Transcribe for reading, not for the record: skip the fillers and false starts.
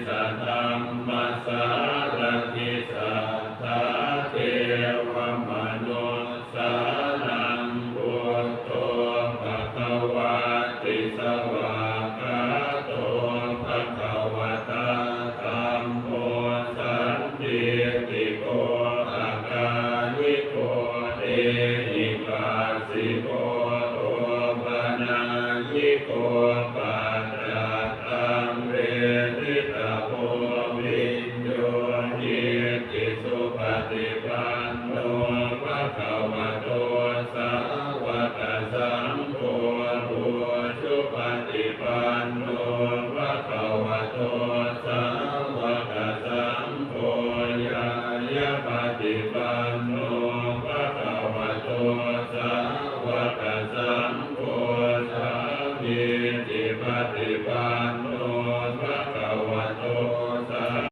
สัทธัมมัสสารทิสัทธาเทวมนุสสานังพุทโธภควาติสวากขาโตภควตาธัมโมสันติติโกอาการิโกเอหิปัสสิโกโอปนัญญิโกปัจจัตตังเวทิตาโพวิญโยหิติสุปฏิปันโนภะคะวะโตสาวกสังโฆปุถุปฏิปันโนภะคะวะโตสาวกสังโฆญาญาปฏิปันโนภะคะวะโตสาวกสังโฆสามีจิปฏิปัน